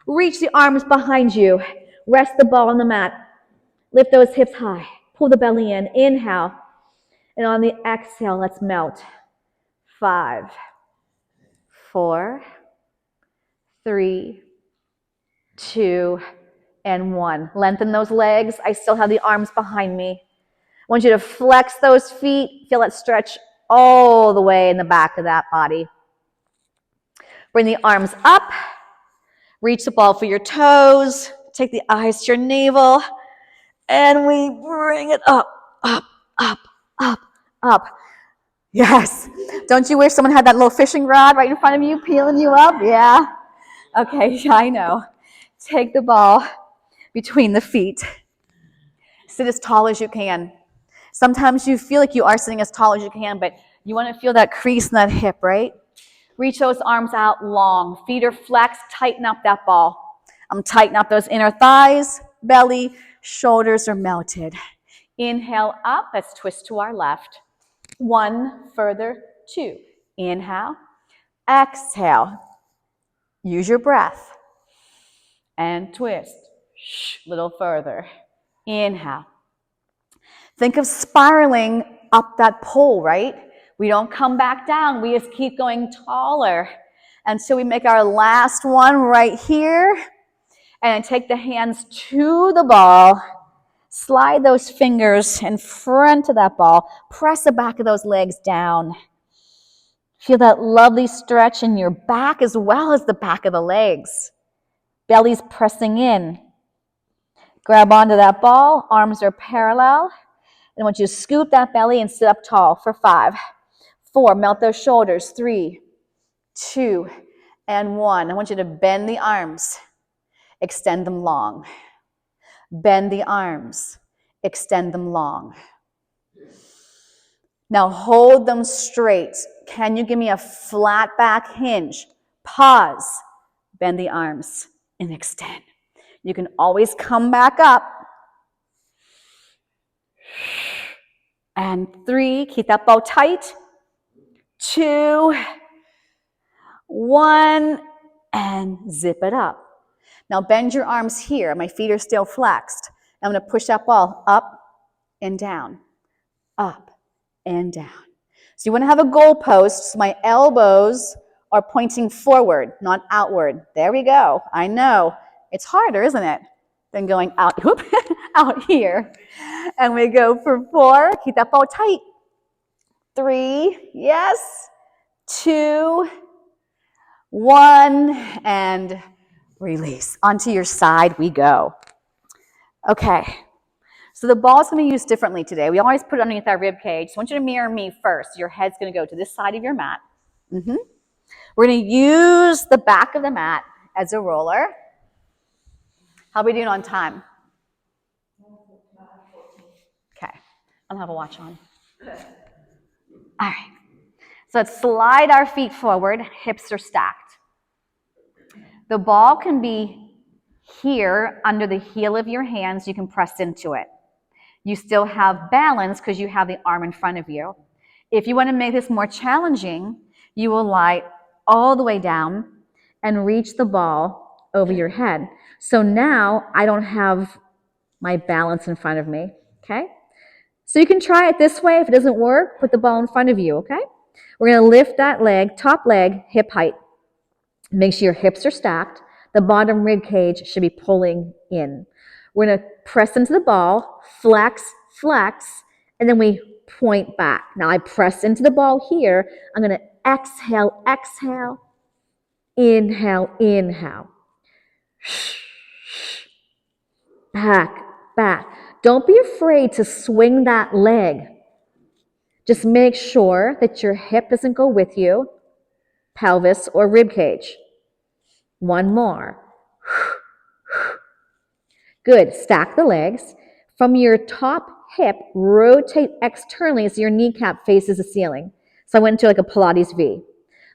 Reach the arms behind you. Rest the ball on the mat. Lift those hips high. Pull the belly in. Inhale. And on the exhale, let's melt. 5, 4, 3, 2, and 1. Lengthen those legs. I still have the arms behind me. I want you to flex those feet. Feel that stretch all the way in the back of that body. Bring the arms up. Reach the ball for your toes. Take the eyes to your navel. And we bring it up, up, up, up, up. Yes. Don't you wish someone had that little fishing rod right in front of you, peeling you up? Yeah. Okay, I know. Take the ball between the feet. Sit as tall as you can. Sometimes you feel like you are sitting as tall as you can, but you want to feel that crease in that hip, right? Reach those arms out long. Feet are flexed. Tighten up that ball. Tighten up those inner thighs, belly, shoulders are melted. Inhale up. Let's twist to our left. 1, further, 2. Inhale. Exhale. Use your breath. And twist. Little further. Inhale. Think of spiraling up that pole, right? We don't come back down. We just keep going taller until we make our last one right here. And take the hands to the ball. Slide those fingers in front of that ball. Press the back of those legs down. Feel that lovely stretch in your back as well as the back of the legs. Belly's pressing in. Grab onto that ball. Arms are parallel. And I want you to scoop that belly and sit up tall for 5, 4. Melt those shoulders. 3, 2, and 1. I want you to bend the arms. Extend them long. Bend the arms. Extend them long. Now hold them straight. Can you give me a flat back hinge? Pause. Bend the arms and extend. You can always come back up. And 3, keep that bow tight. 2, 1, and zip it up. Now bend your arms here. My feet are still flexed. I'm going to push that ball up and down, up and down. So you want to have a goal post. So my elbows are pointing forward, not outward. There we go. I know. It's harder, isn't it, than going out, out here. And we go for 4. Keep that ball tight. 3, yes. 2, 1, and release. Onto your side we go. Okay. So the ball is going to be used differently today. We always put it underneath our rib cage. So I want you to mirror me first. Your head's going to go to this side of your mat. We're going to use the back of the mat as a roller. How are we doing on time? Okay. I don't have a watch on. All right. So let's slide our feet forward. Hips are stacked. The ball can be here under the heel of your hands. You can press into it. You still have balance because you have the arm in front of you. If you want to make this more challenging, you will lie all the way down and reach the ball over your head. So now I don't have my balance in front of me, okay? So you can try it this way. If it doesn't work, put the ball in front of you, okay? We're going to lift that leg, top leg, hip height. Make sure your hips are stacked. The bottom rib cage should be pulling in. We're going to press into the ball, flex, flex, and then we point back. Now I press into the ball here. I'm going to exhale, exhale, inhale, inhale. Back, back. Don't be afraid to swing that leg. Just make sure that your hip doesn't go with you, pelvis or rib cage. 1 more. Good. Stack the legs. From your top hip, rotate externally so your kneecap faces the ceiling. So I went into like a Pilates V.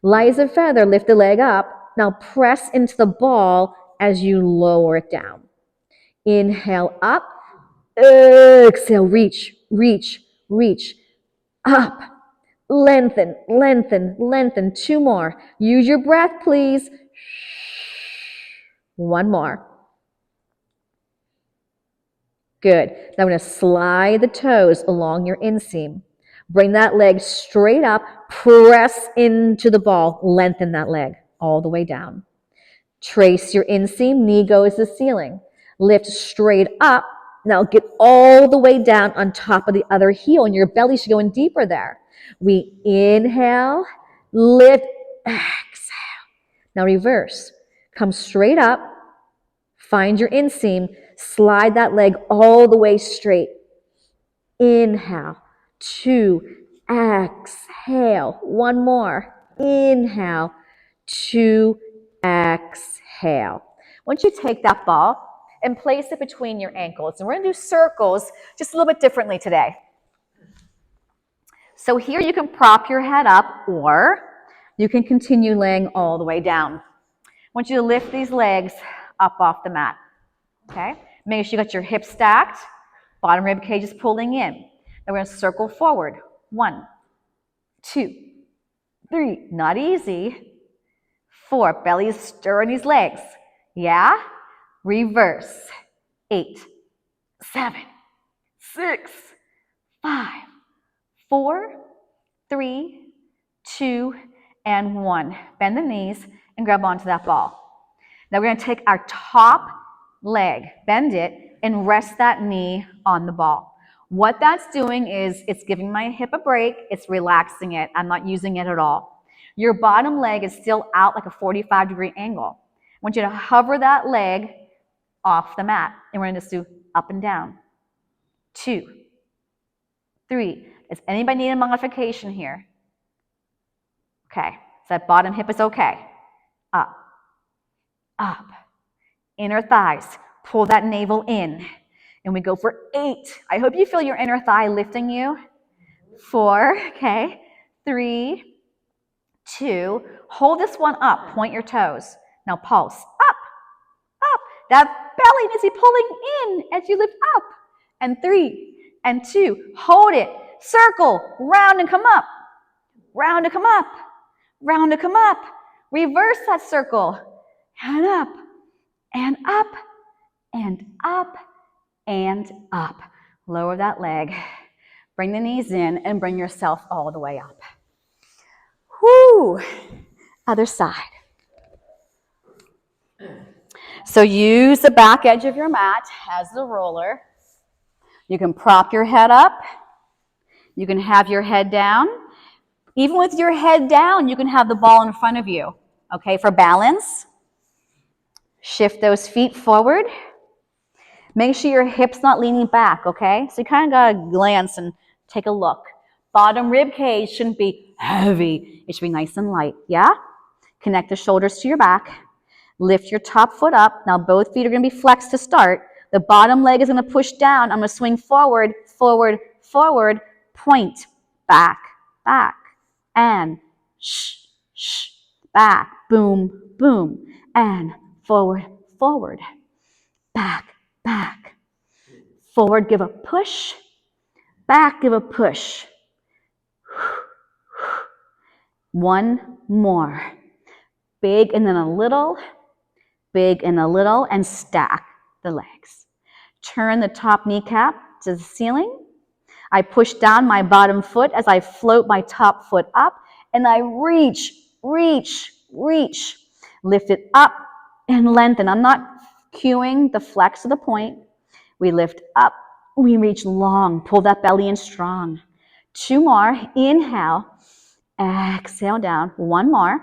Light as a feather, lift the leg up. Now press into the ball as you lower it down. Inhale up. Exhale, reach, reach, reach. Up. Lengthen, lengthen, lengthen. 2 more. Use your breath, please. 1 more. Good. Now I'm going to slide the toes along your inseam. Bring that leg straight up. Press into the ball. Lengthen that leg all the way down. Trace your inseam. Knee goes to the ceiling. Lift straight up. Now get all the way down on top of the other heel, and your belly should go in deeper there. We inhale, lift, exhale. Now reverse. Come straight up. Find your inseam. Slide that leg all the way straight. Inhale. 2. Exhale. One more. Inhale. 2. Exhale. Once you take that ball and place it between your ankles, and we're going to do circles just a little bit differently today. So here you can prop your head up, or you can continue laying all the way down. I want you to lift these legs up off the mat. Okay? Make sure you got your hips stacked, bottom rib cage is pulling in. Then we're going to circle forward. 1, 2, 3. Not easy. 4. Belly is stirring these legs. Yeah? Reverse. 8, 7, 6, 5, 4, 3, 2, and 1. Bend the knees and grab onto that ball. Now we're going to take our top leg, bend it, and rest that knee on the ball. What that's doing is it's giving my hip a break. It's relaxing it. I'm not using it at all. Your bottom leg is still out like a 45-degree angle. I want you to hover that leg off the mat, and we're going to just do up and down. 2, 3. Does anybody need a modification here? Okay, so that bottom hip is okay. Up, up. Inner thighs, pull that navel in. And we go for 8. I hope you feel your inner thigh lifting you. 4, okay. 3, 2. Hold this one up, point your toes. Now pulse, up, up. That belly needs to be pulling in as you lift up. And 3, and 2. Hold it, circle, round and come up. Round to come up, round to come up. Reverse that circle, and up, and up, and up, and up. Lower that leg. Bring the knees in and bring yourself all the way up. Whoo! Other side. So use the back edge of your mat as the roller. You can prop your head up. You can have your head down. Even with your head down, you can have the ball in front of you, okay, for balance. Shift those feet forward. Make sure your hip's not leaning back, okay? So you kind of got to glance and take a look. Bottom rib cage shouldn't be heavy. It should be nice and light, yeah? Connect the shoulders to your back. Lift your top foot up. Now both feet are going to be flexed to start. The bottom leg is going to push down. I'm going to swing forward, forward, forward, point, back, back, and shh, shh, back, boom, boom, and forward, forward, back, back, forward, give a push, back, give a push. One more. Big and then a little, big and a little, and stack the legs. Turn the top kneecap to the ceiling. I push down my bottom foot as I float my top foot up, and I reach, reach, reach. Lift it up and lengthen. I'm not cueing the flex of the point. We lift up, we reach long. Pull that belly in strong. 2 more. Inhale, exhale down. 1 more.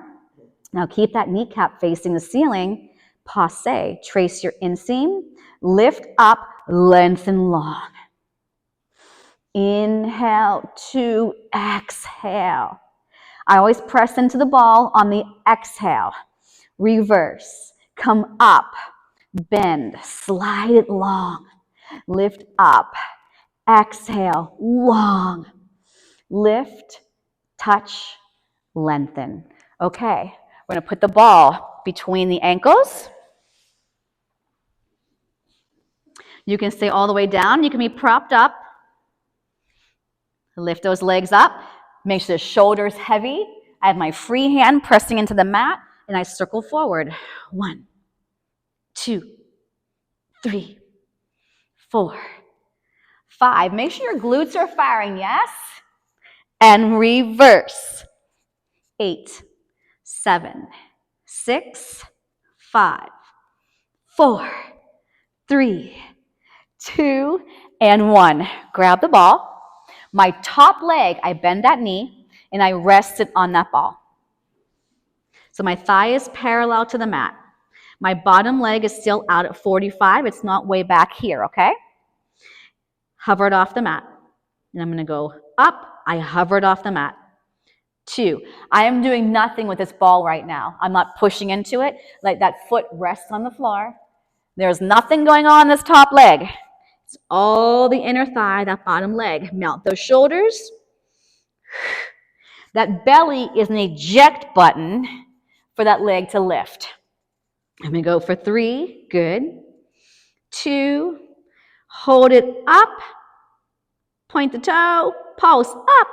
Now keep that kneecap facing the ceiling. Passe. Trace your inseam. Lift up, lengthen long. Inhale, 2, exhale. I always press into the ball on the exhale. Reverse. Come up, bend, slide it long. Lift up, exhale, long. Lift, touch, lengthen. Okay, we're going to put the ball between the ankles. You can stay all the way down. You can be propped up. Lift those legs up. Make sure the shoulder's heavy. I have my free hand pressing into the mat, and I circle forward. 1, 2, 3, 4, 5. Make sure your glutes are firing, yes? And reverse. 8, 7, 6, 5, 4, 3, 2, and 1. Grab the ball. My top leg, I bend that knee, and I rest it on that ball. So my thigh is parallel to the mat. My bottom leg is still out at 45. It's not way back here, okay? Hover it off the mat. And I'm going to go up. I hover it off the mat. 2. I am doing nothing with this ball right now. I'm not pushing into it. Like that foot rests on the floor. There's nothing going on this top leg. It's all the inner thigh, that bottom leg. Mount those shoulders. That belly is an eject button for that leg to lift. I'm going to go for 3. Good. 2. Hold it up. Point the toe. Pulse up.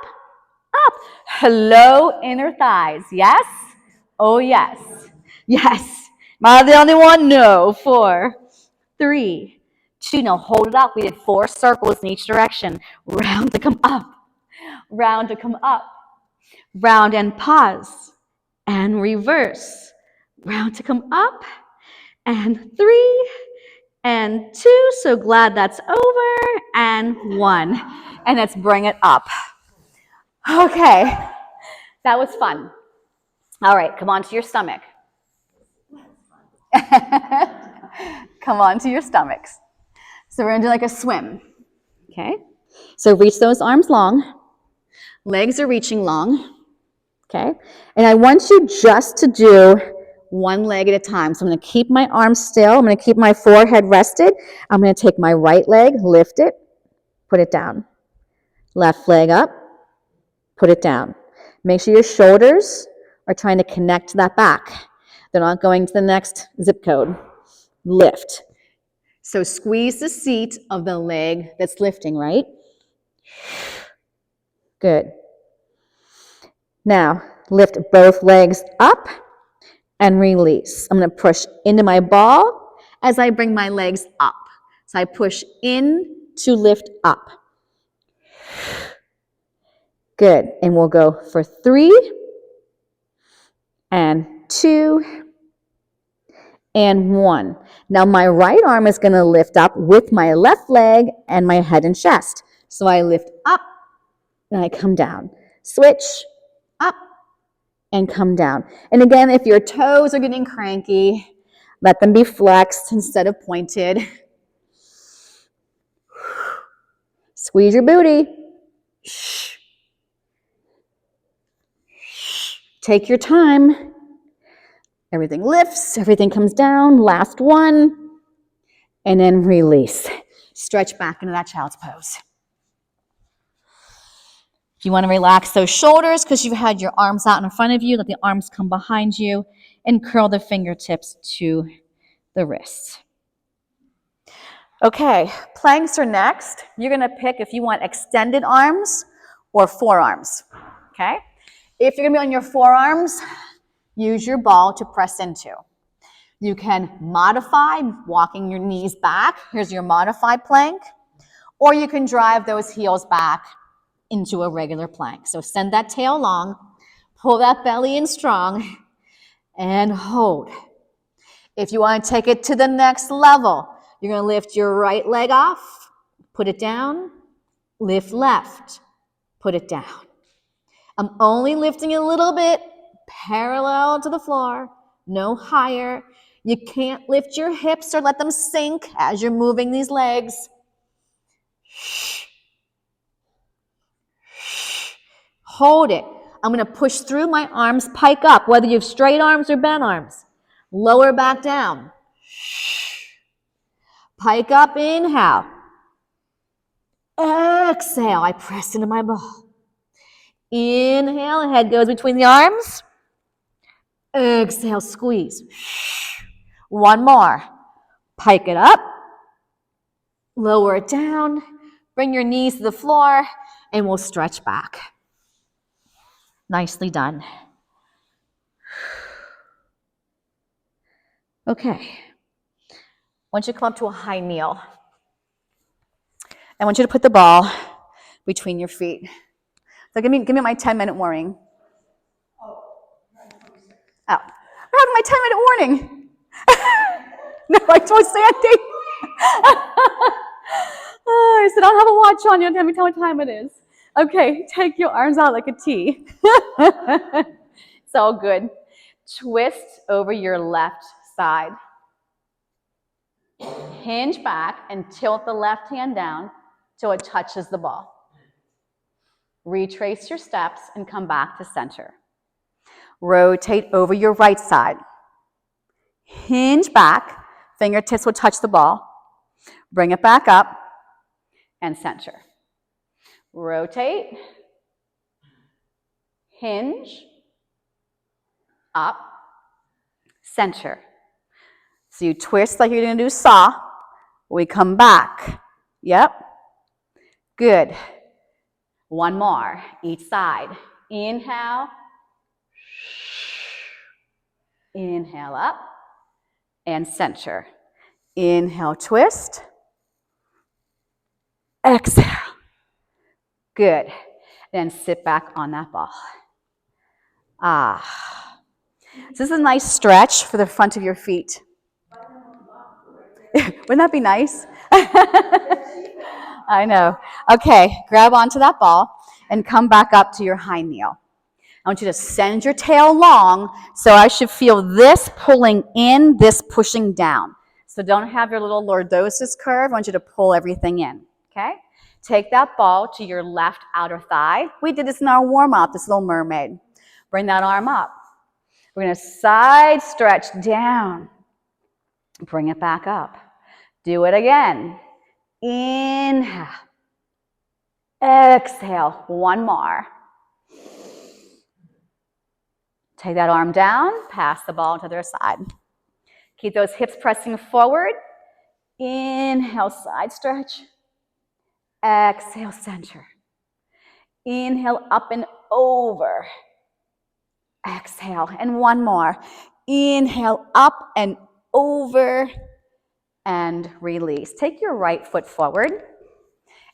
Up. Hello, inner thighs. Yes? Oh, yes. Yes. Am I the only one? No. 4, 3, 2. Now hold it up. We did 4 circles in each direction. Round to come up. Round to come up. Round and pause. And reverse. Round to come up. And 3. And 2. So glad that's over. And 1. And let's bring it up. Okay. That was fun. All right, come on to your stomach. Come on to your stomachs. So we're going to do like a swim. Okay. So reach those arms long. Legs are reaching long. Okay. And I want you just to do one leg at a time. So I'm going to keep my arms still. I'm going to keep my forehead rested. I'm going to take my right leg, lift it, put it down. Left leg up, put it down. Make sure your shoulders are trying to connect to that back. They're not going to the next zip code. Lift. So squeeze the seat of the leg that's lifting, right? Good. Now, lift both legs up and release. I'm going to push into my ball as I bring my legs up. So I push in to lift up. Good. And we'll go for 3 and 2 and 1. Now my right arm is going to lift up with my left leg and my head and chest. So I lift up and I come down. Switch, up and come down. And again, if your toes are getting cranky, let them be flexed instead of pointed. Squeeze your booty. Take your time. Everything lifts, everything comes down. Last one. And then release. Stretch back into that child's pose. If you want to relax those shoulders because you've had your arms out in front of you, let the arms come behind you and curl the fingertips to the wrists. Okay, planks are next. You're going to pick if you want extended arms or forearms. Okay? If you're going to be on your forearms, use your ball to press into. You can modify walking your knees back. Here's your modified plank. Or you can drive those heels back into a regular plank. So send that tail long, pull that belly in strong, and hold. If you want to take it to the next level, you're going to lift your right leg off, put it down, lift left, put it down. I'm only lifting a little bit parallel to the floor, no higher. You can't lift your hips or let them sink as you're moving these legs. Hold it. I'm going to push through my arms, pike up, whether you have straight arms or bent arms. Lower back down. Pike up, inhale. Exhale, I press into my ball. Inhale, head goes between the arms. Exhale, squeeze. One more. Pike it up. Lower it down. Bring your knees to the floor, and we'll stretch back. Nicely done. Okay. Once you come up to a high kneel, I want you to put the ball between your feet. So give me my 10-minute warning. You're having my 10-minute warning. No, I told Sandy. Oh, I said, I don't have a watch on. You don't tell me what time it is. Okay, take your arms out like a T. It's all good. Twist over your left side. Hinge back and tilt the left hand down till it touches the ball. Retrace your steps and come back to center. Rotate over your right side. Hinge back, fingertips will touch the ball. Bring it back up and center. Rotate, hinge, up, center. So you twist like you're going to do saw. We come back. Yep. Good. One more, each side. Inhale. Inhale up and center. Inhale, twist. Exhale. Good. Then sit back on that ball. Ah. So this is a nice stretch for the front of your feet. Wouldn't that be nice? I know. Okay, grab onto that ball and come back up to your high kneel. I want you to send your tail long, so I should feel this pulling in, this pushing down. So don't have your little lordosis curve. I want you to pull everything in, okay? Take that ball to your left outer thigh. We did this in our warm-up, this little mermaid. Bring that arm up. We're going to side stretch down. Bring it back up. Do it again. Inhale. Exhale. One more. Take that arm down, pass the ball to the other side. Keep those hips pressing forward. Inhale, side stretch. Exhale, center. Inhale, up and over. Exhale, and one more. Inhale, up and over, and release. Take your right foot forward,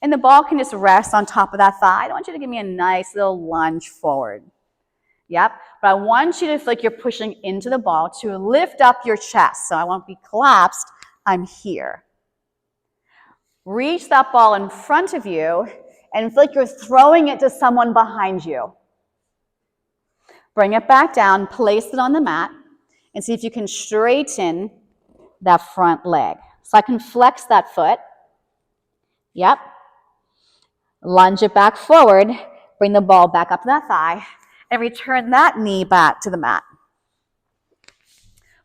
and the ball can just rest on top of that thigh. I want you to give me a nice little lunge forward. Yep, but I want you to feel like you're pushing into the ball to lift up your chest. So I won't be collapsed, I'm here. Reach that ball in front of you and feel like you're throwing it to someone behind you. Bring it back down, place it on the mat, and see if you can straighten that front leg. So I can flex that foot. Yep. Lunge it back forward, bring the ball back up to that thigh, and return that knee back to the mat.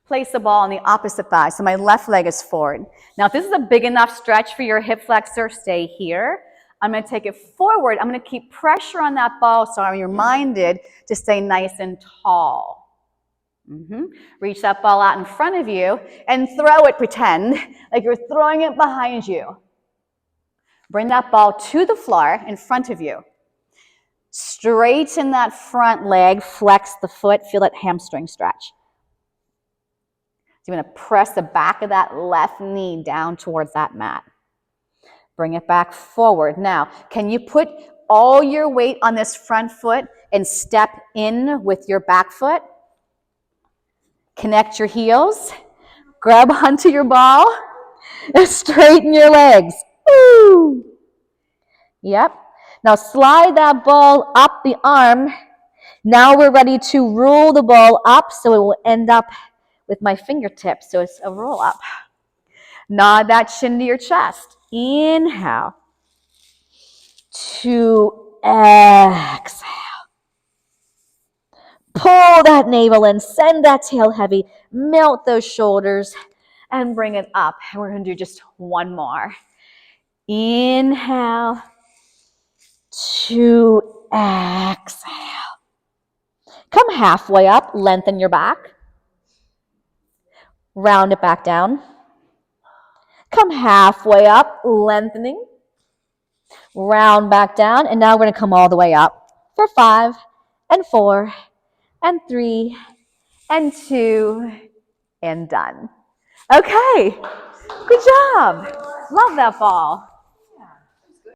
Place the ball on the opposite thigh, so my left leg is forward. Now, if this is a big enough stretch for your hip flexor, stay here. I'm going to take it forward. I'm going to keep pressure on that ball so I'm reminded to stay nice and tall. Reach that ball out in front of you and throw it, pretend like you're throwing it behind you. Bring that ball to the floor in front of you. Straighten that front leg, flex the foot, feel that hamstring stretch. So you're going to press the back of that left knee down towards that mat. Bring it back forward. Now, can you put all your weight on this front foot and step in with your back foot? Connect your heels. Grab onto your ball. And straighten your legs. Woo! Yep. Now slide that ball up the arm. Now we're ready to roll the ball up so it will end up with my fingertips. So it's a roll up. Nod that chin to your chest. Inhale. To exhale. Pull that navel in. Send that tail heavy. Melt those shoulders and bring it up. And we're going to do just one more. Inhale. To exhale. Come halfway up, lengthen your back. Round it back down. Come halfway up, lengthening. Round back down, and now we're going to come all the way up for 5 and 4 and 3 and 2 and done. Okay, good job. Love that ball.